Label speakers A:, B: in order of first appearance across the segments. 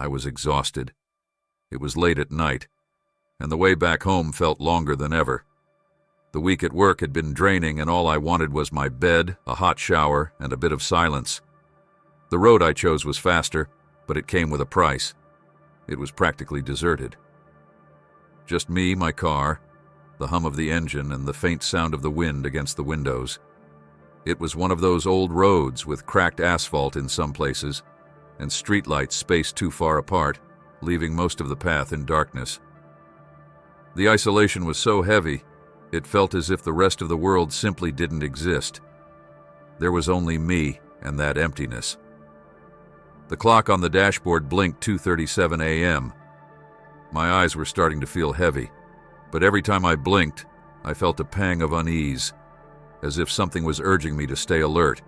A: I was exhausted. It was late at night, and the way back home felt longer than ever. The week at work had been draining, and all I wanted was my bed, a hot shower, and a bit of silence. The road I chose was faster, but it came with a price. It was practically deserted. Just me, my car, the hum of the engine, and the faint sound of the wind against the windows. It was one of those old roads with cracked asphalt in some places, and streetlights spaced too far apart, leaving most of the path in darkness. The isolation was so heavy, it felt as if the rest of the world simply didn't exist. There was only me and that emptiness. The clock on the dashboard blinked 2:37 a.m. My eyes were starting to feel heavy, but every time I blinked, I felt a pang of unease, as if something was urging me to stay alert.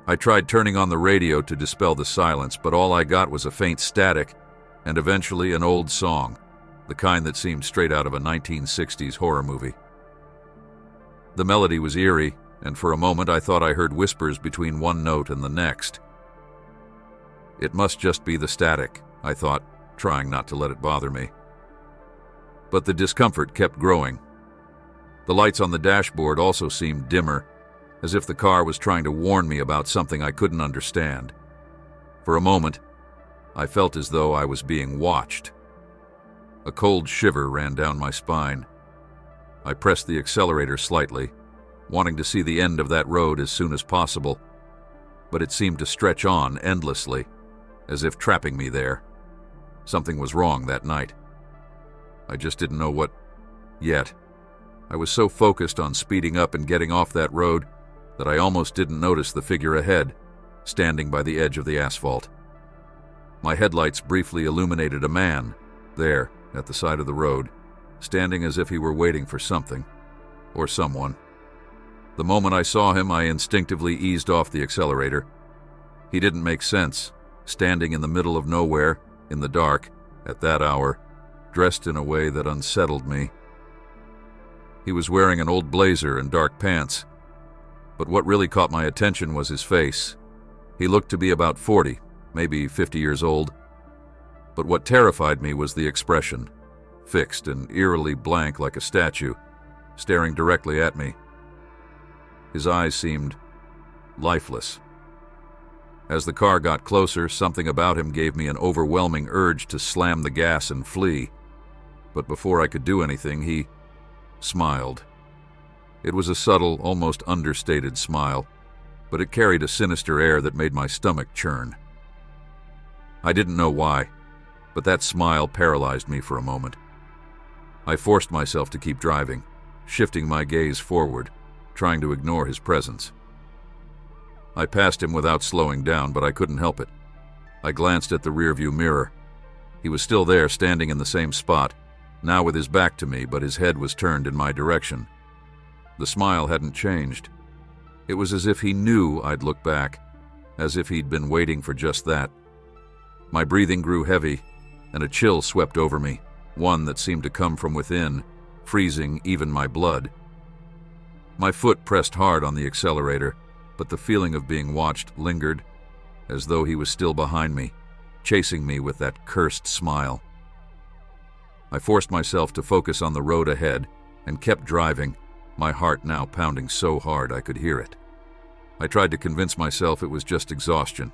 A: I tried turning on the radio to dispel the silence, but all I got was a faint static and eventually an old song, the kind that seemed straight out of a 1960s horror movie. The melody was eerie, and for a moment I thought I heard whispers between one note and the next. It must just be the static, I thought, trying not to let it bother me. But the discomfort kept growing. The lights on the dashboard also seemed dimmer, as if the car was trying to warn me about something I couldn't understand. For a moment, I felt as though I was being watched. A cold shiver ran down my spine. I pressed the accelerator slightly, wanting to see the end of that road as soon as possible, but it seemed to stretch on endlessly, as if trapping me there. Something was wrong that night. I just didn't know what yet. I was so focused on speeding up and getting off that road that I almost didn't notice the figure ahead, standing by the edge of the asphalt. My headlights briefly illuminated a man, there, at the side of the road, standing as if he were waiting for something, or someone. The moment I saw him, I instinctively eased off the accelerator. He didn't make sense, standing in the middle of nowhere, in the dark, at that hour, dressed in a way that unsettled me. He was wearing an old blazer and dark pants, but what really caught my attention was his face. He looked to be about 40, maybe 50 years old, but what terrified me was the expression, fixed and eerily blank like a statue, staring directly at me. His eyes seemed lifeless. As the car got closer, something about him gave me an overwhelming urge to slam the gas and flee, but before I could do anything, he smiled. It was a subtle, almost understated smile, but it carried a sinister air that made my stomach churn. I didn't know why, but that smile paralyzed me for a moment. I forced myself to keep driving, shifting my gaze forward, trying to ignore his presence. I passed him without slowing down, but I couldn't help it. I glanced at the rearview mirror. He was still there, standing in the same spot, now with his back to me, but his head was turned in my direction. The smile hadn't changed. It was as if he knew I'd look back, as if he'd been waiting for just that. My breathing grew heavy, and a chill swept over me, one that seemed to come from within, freezing even my blood. My foot pressed hard on the accelerator, but the feeling of being watched lingered, as though he was still behind me, chasing me with that cursed smile. I forced myself to focus on the road ahead and kept driving, my heart now pounding so hard I could hear it. I tried to convince myself it was just exhaustion,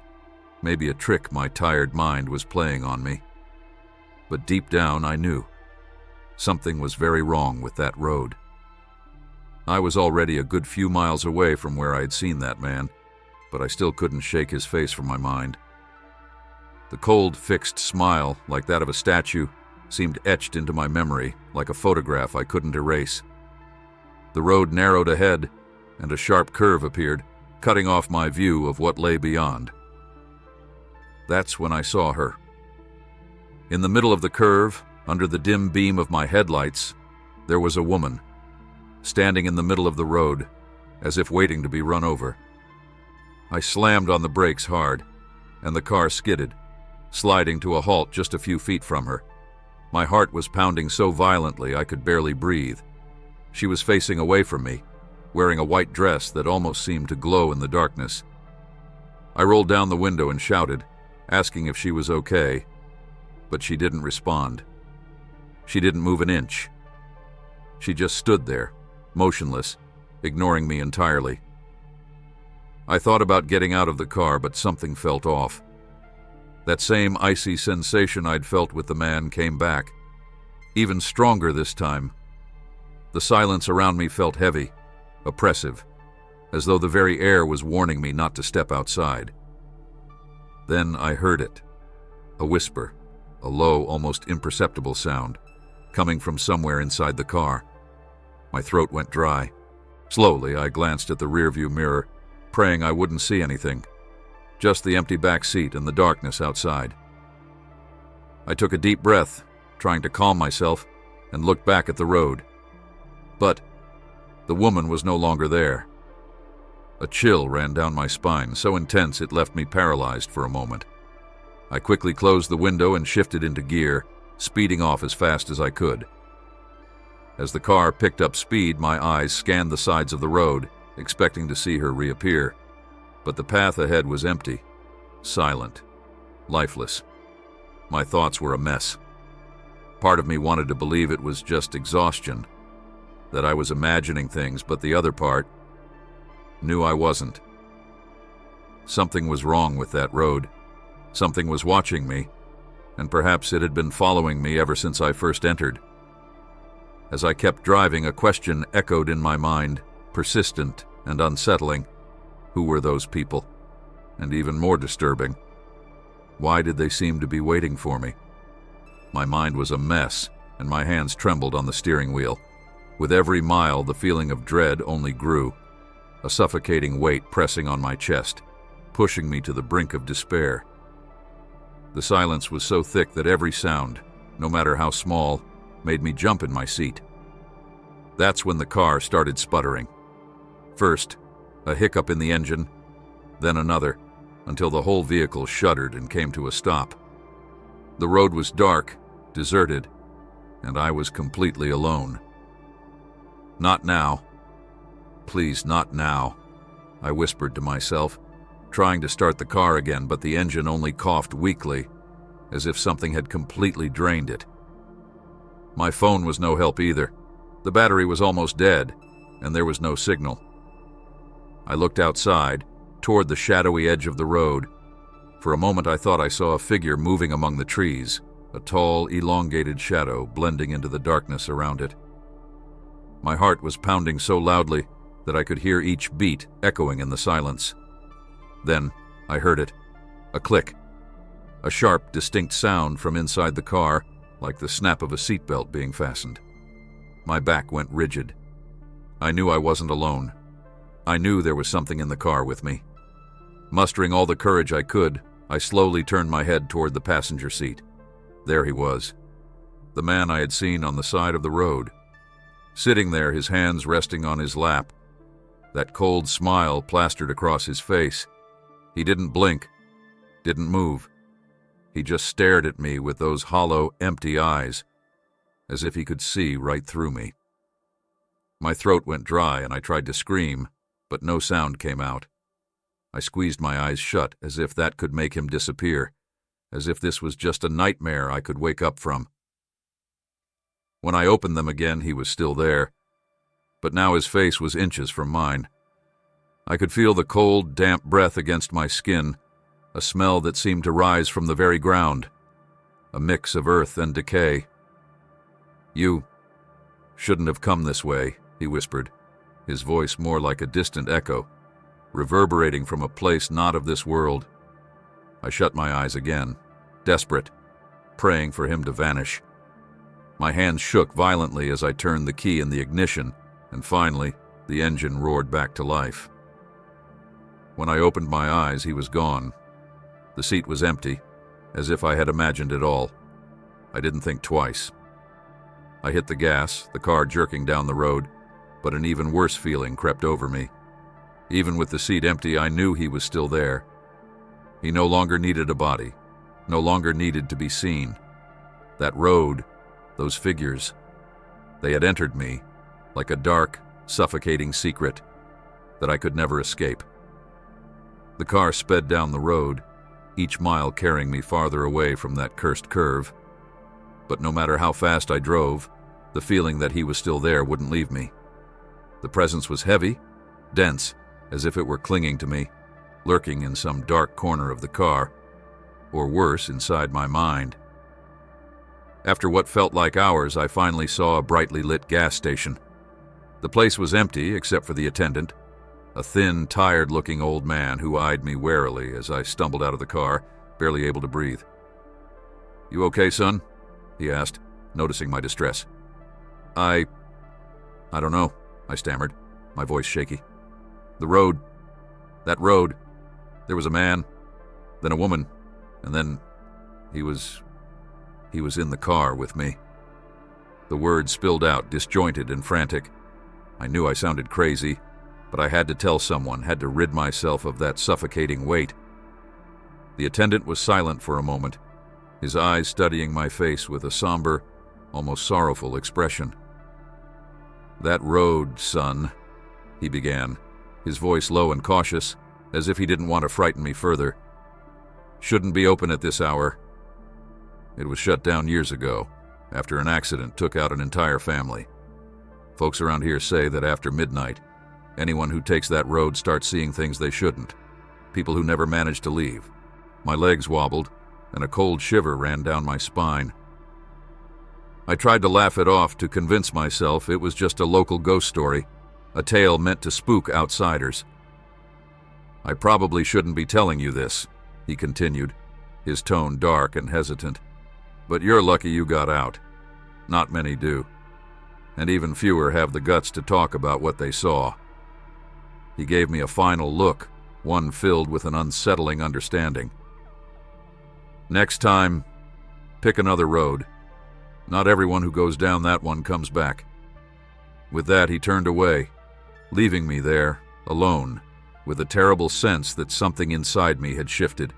A: maybe a trick my tired mind was playing on me. But deep down I knew something was very wrong with that road. I was already a good few miles away from where I had seen that man, but I still couldn't shake his face from my mind. The cold, fixed smile, like that of a statue, seemed etched into my memory, like a photograph I couldn't erase. The road narrowed ahead, and a sharp curve appeared, cutting off my view of what lay beyond. That's when I saw her. In the middle of the curve, under the dim beam of my headlights, there was a woman, standing in the middle of the road, as if waiting to be run over. I slammed on the brakes hard, and the car skidded, sliding to a halt just a few feet from her. My heart was pounding so violently I could barely breathe. She was facing away from me, wearing a white dress that almost seemed to glow in the darkness. I rolled down the window and shouted, asking if she was okay, but she didn't respond. She didn't move an inch. She just stood there, motionless, ignoring me entirely. I thought about getting out of the car, but something felt off. That same icy sensation I'd felt with the man came back, even stronger this time. The silence around me felt heavy, oppressive, as though the very air was warning me not to step outside. Then I heard it, a whisper, a low, almost imperceptible sound, coming from somewhere inside the car. My throat went dry. Slowly, I glanced at the rearview mirror, praying I wouldn't see anything, just the empty back seat and the darkness outside. I took a deep breath, trying to calm myself, and looked back at the road. But the woman was no longer there. A chill ran down my spine, so intense it left me paralyzed for a moment. I quickly closed the window and shifted into gear, speeding off as fast as I could. As the car picked up speed, my eyes scanned the sides of the road, expecting to see her reappear. But the path ahead was empty, silent, lifeless. My thoughts were a mess. Part of me wanted to believe it was just exhaustion, that I was imagining things, but the other part knew I wasn't. Something was wrong with that road. Something was watching me, and perhaps it had been following me ever since I first entered. As I kept driving, a question echoed in my mind, persistent and unsettling. Who were those people? And even more disturbing, why did they seem to be waiting for me? My mind was a mess, and my hands trembled on the steering wheel. With every mile, the feeling of dread only grew, a suffocating weight pressing on my chest, pushing me to the brink of despair. The silence was so thick that every sound, no matter how small, made me jump in my seat. That's when the car started sputtering. First, a hiccup in the engine, then another, until the whole vehicle shuddered and came to a stop. The road was dark, deserted, and I was completely alone. Not now. Please, not now, I whispered to myself, trying to start the car again, but the engine only coughed weakly, as if something had completely drained it. My phone was no help either. The battery was almost dead, and there was no signal. I looked outside, toward the shadowy edge of the road. For a moment I thought I saw a figure moving among the trees, a tall, elongated shadow blending into the darkness around it. My heart was pounding so loudly that I could hear each beat echoing in the silence. Then I heard it, a click, a sharp, distinct sound from inside the car, like the snap of a seatbelt being fastened. My back went rigid. I knew I wasn't alone. I knew there was something in the car with me. Mustering all the courage I could, I slowly turned my head toward the passenger seat. There he was, the man I had seen on the side of the road, sitting there, his hands resting on his lap, that cold smile plastered across his face. He didn't blink, didn't move. He just stared at me with those hollow, empty eyes, as if he could see right through me. My throat went dry and I tried to scream, but no sound came out. I squeezed my eyes shut as if that could make him disappear, as if this was just a nightmare I could wake up from. When I opened them again, he was still there, but now his face was inches from mine. I could feel the cold, damp breath against my skin, a smell that seemed to rise from the very ground, a mix of earth and decay. "You shouldn't have come this way," he whispered, his voice more like a distant echo, reverberating from a place not of this world. I shut my eyes again, desperate, praying for him to vanish. My hands shook violently as I turned the key in the ignition, and finally, the engine roared back to life. When I opened my eyes, he was gone. The seat was empty, as if I had imagined it all. I didn't think twice. I hit the gas, the car jerking down the road, but an even worse feeling crept over me. Even with the seat empty, I knew he was still there. He no longer needed a body, no longer needed to be seen. That road, those figures, they had entered me like a dark, suffocating secret that I could never escape. The car sped down the road, each mile carrying me farther away from that cursed curve, but no matter how fast I drove, the feeling that he was still there wouldn't leave me. The presence was heavy, dense, as if it were clinging to me, lurking in some dark corner of the car, or worse, inside my mind. After what felt like hours, I finally saw a brightly lit gas station. The place was empty except for the attendant, a thin, tired-looking old man who eyed me warily as I stumbled out of the car, barely able to breathe. "You okay, son?" he asked, noticing my distress. I don't know," I stammered, my voice shaky. That road, there was a man, then a woman, and then he was in the car with me." The words spilled out, disjointed and frantic. I knew I sounded crazy, but I had to tell someone, had to rid myself of that suffocating weight. The attendant was silent for a moment, his eyes studying my face with a somber, almost sorrowful expression. "That road, son," he began, his voice low and cautious, as if he didn't want to frighten me further, "shouldn't be open at this hour. It was shut down years ago, after an accident took out an entire family. Folks around here say that after midnight, anyone who takes that road starts seeing things they shouldn't, people who never manage to leave." My legs wobbled, and a cold shiver ran down my spine. I tried to laugh it off to convince myself it was just a local ghost story, a tale meant to spook outsiders. "I probably shouldn't be telling you this," he continued, his tone dark and hesitant, "but you're lucky you got out. Not many do. And even fewer have the guts to talk about what they saw." He gave me a final look, one filled with an unsettling understanding. "Next time, pick another road. Not everyone who goes down that one comes back." With that, he turned away, leaving me there, alone, with a terrible sense that something inside me had shifted.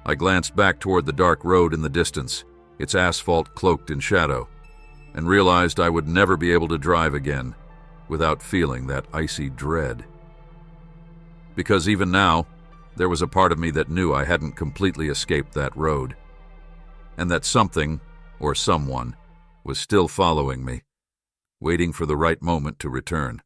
A: I glanced back toward the dark road in the distance, its asphalt cloaked in shadow, and realized I would never be able to drive again without feeling that icy dread. Because even now, there was a part of me that knew I hadn't completely escaped that road, and that something, or someone, was still following me, waiting for the right moment to return.